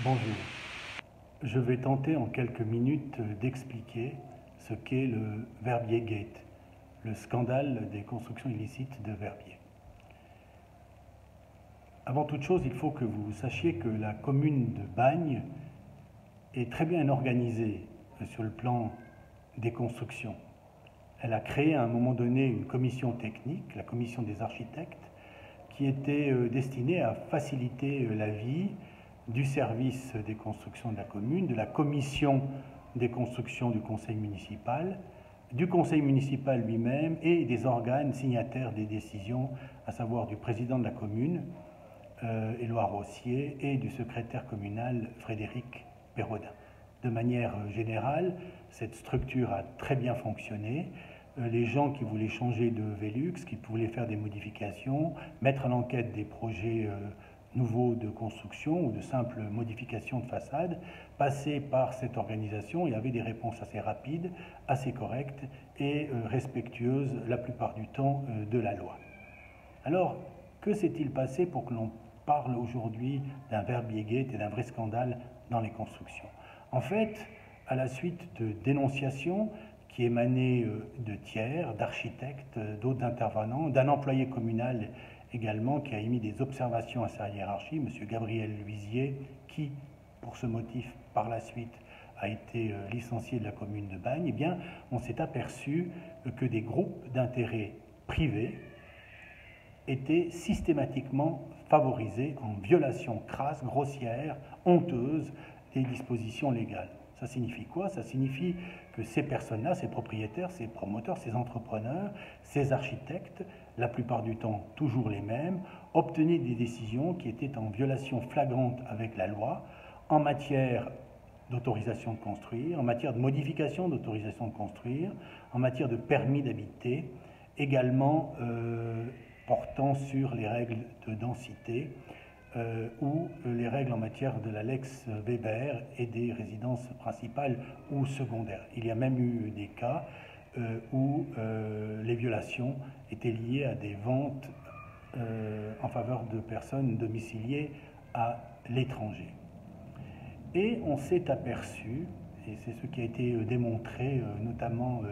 Bonjour. Je vais tenter en quelques minutes d'expliquer ce qu'est le Verbier Gate, le scandale des constructions illicites de Verbier. Avant toute chose, il faut que vous sachiez que la commune de Bagnes est très bien organisée sur le plan des constructions. Elle a créé à un moment donné une commission technique, la commission des architectes, qui était destinée à faciliter la vie du service des constructions de la commune, de la commission des constructions du conseil municipal lui-même et des organes signataires des décisions, à savoir du président de la commune, Éloi Rossier, et du secrétaire communal Frédéric Perrodin. De manière générale, cette structure a très bien fonctionné. Les gens qui voulaient changer de Velux, qui voulaient faire des modifications, mettre à l'enquête des projets nouveaux de construction ou de simples modifications de façade, passaient par cette organisation et avaient des réponses assez rapides, assez correctes et respectueuses la plupart du temps de la loi. Alors, que s'est-il passé pour que l'on parle aujourd'hui d'un Verbier Gate et d'un vrai scandale dans les constructions? En fait, à la suite de dénonciations qui émanaient de tiers, d'architectes, d'autres intervenants, d'un employé communal également qui a émis des observations à sa hiérarchie, M. Gabriel Luisier, qui, pour ce motif, par la suite, a été licencié de la commune de Bagnes, eh bien, on s'est aperçu que des groupes d'intérêts privés étaient systématiquement favorisés en violation crasse, grossière, honteuse des dispositions légales. Ça signifie quoi? Ça signifie que ces personnes-là, ces propriétaires, ces promoteurs, ces entrepreneurs, ces architectes, la plupart du temps toujours les mêmes, obtenaient des décisions qui étaient en violation flagrante avec la loi en matière d'autorisation de construire, en matière de modification d'autorisation de construire, en matière de permis d'habiter, également portant sur les règles de densité, ou les règles en matière de la Lex Weber et des résidences principales ou secondaires. Il y a même eu des cas où les violations étaient liées à des ventes en faveur de personnes domiciliées à l'étranger. Et on s'est aperçu, et c'est ce qui a été démontré notamment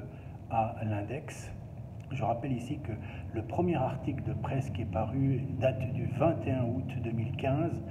à l'Index. Je rappelle ici que le premier article de presse qui est paru date du 21 août 2015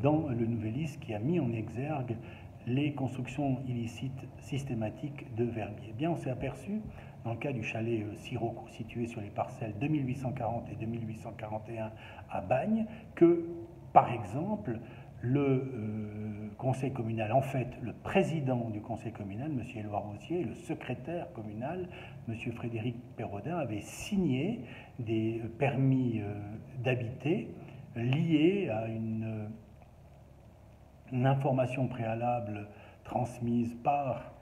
dans le Nouvelliste, qui a mis en exergue les constructions illicites systématiques de Verbier. Eh bien, on s'est aperçu, dans le cas du chalet Sirocco, situé sur les parcelles 2840 et 2841 à Bagnes, que, par exemple, le conseil communal, en fait, le président du conseil communal, M. Éloi Rossier, et le secrétaire communal, M. Frédéric Perrodin, avaient signé des permis d'habiter liés à une information préalable transmise par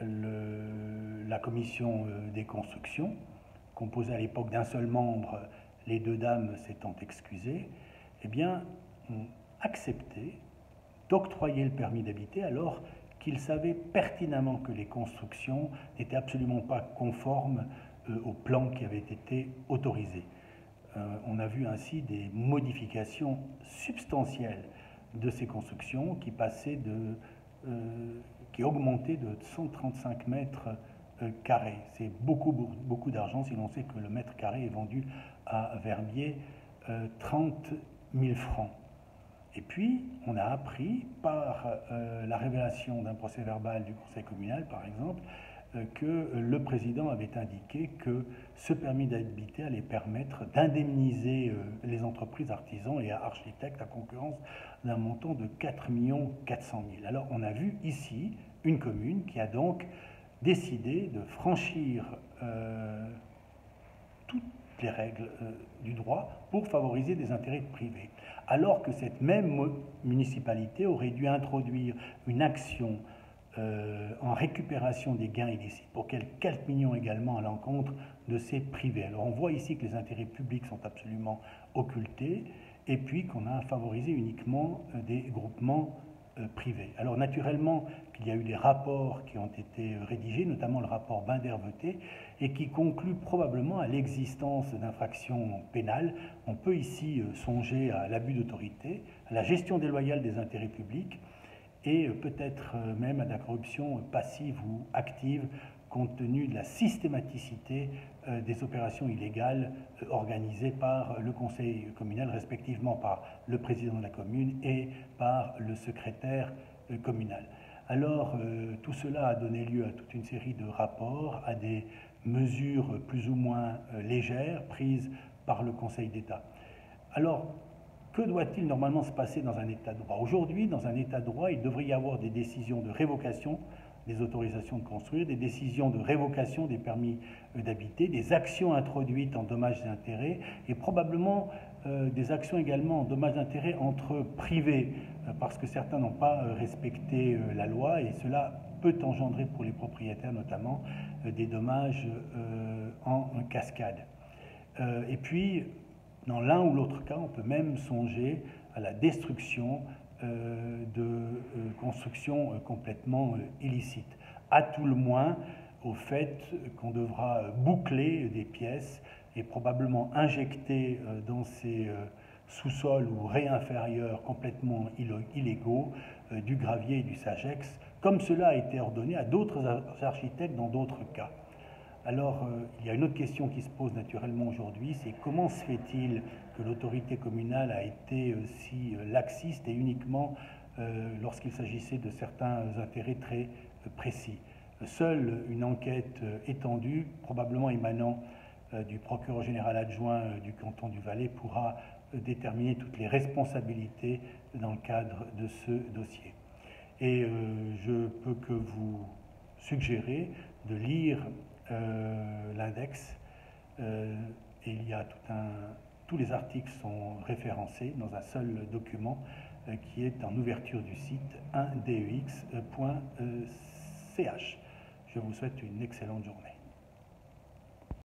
la commission des constructions, composée à l'époque d'un seul membre, les deux dames s'étant excusées. Eh bien, accepté d'octroyer le permis d'habiter alors qu'ils savaient pertinemment que les constructions n'étaient absolument pas conformes au plan qui avait été autorisé. On a vu ainsi des modifications substantielles de ces constructions qui passaient qui augmentaient de 135 mètres carrés. C'est beaucoup d'argent si l'on sait que le mètre carré est vendu à Verbier 30 000 francs. Et puis, on a appris par la révélation d'un procès-verbal du conseil communal, par exemple, que le président avait indiqué que ce permis d'habiter allait permettre d'indemniser les entreprises, artisans et architectes à concurrence d'un montant de 4 400 000. Alors, on a vu ici une commune qui a donc décidé de franchir toutes les règles du droit pour favoriser des intérêts privés, alors que cette même municipalité aurait dû introduire une action en récupération des gains illicites pour qu'elle 4 millions également à l'encontre de ces privés. Alors on voit ici que les intérêts publics sont absolument occultés et puis qu'on a favorisé uniquement des groupements privés. Alors naturellement qu'il y a eu des rapports qui ont été rédigés, notamment le rapport Binder-Veté, et qui conclut probablement à l'existence d'infractions pénales. On peut ici songer à l'abus d'autorité, à la gestion déloyale des intérêts publics et peut-être même à la corruption passive ou active compte tenu de la systématicité des opérations illégales organisées par le conseil communal, respectivement par le président de la commune et par le secrétaire communal. Alors, tout cela a donné lieu à toute une série de rapports, à des mesures plus ou moins légères prises par le Conseil d'État. Alors, que doit-il normalement se passer dans un État de droit? Aujourd'hui, dans un État de droit, il devrait y avoir des décisions de révocation des autorisations de construire, des décisions de révocation des permis d'habiter, des actions introduites en dommages et intérêts, et probablement des actions également en dommages et intérêts entre privés, parce que certains n'ont pas respecté la loi, et cela peut engendrer pour les propriétaires notamment des dommages en cascade. Et puis, dans l'un ou l'autre cas, on peut même songer à la destruction de constructions complètement illicites. À tout le moins, au fait qu'on devra boucler des pièces et probablement injecter dans ces sous-sols ou raies inférieurs complètement illégaux du gravier et du sagex, comme cela a été ordonné à d'autres architectes dans d'autres cas. Alors, il y a une autre question qui se pose naturellement aujourd'hui, c'est comment se fait-il que l'autorité communale a été si laxiste et uniquement lorsqu'il s'agissait de certains intérêts très précis. Seule une enquête étendue, probablement émanant du procureur général adjoint du canton du Valais, pourra déterminer toutes les responsabilités dans le cadre de ce dossier. Et je peux que vous suggérer de lire l'index. Il y a tous les articles sont référencés dans un seul document qui est en ouverture du site 1dex.ch. Je vous souhaite une excellente journée.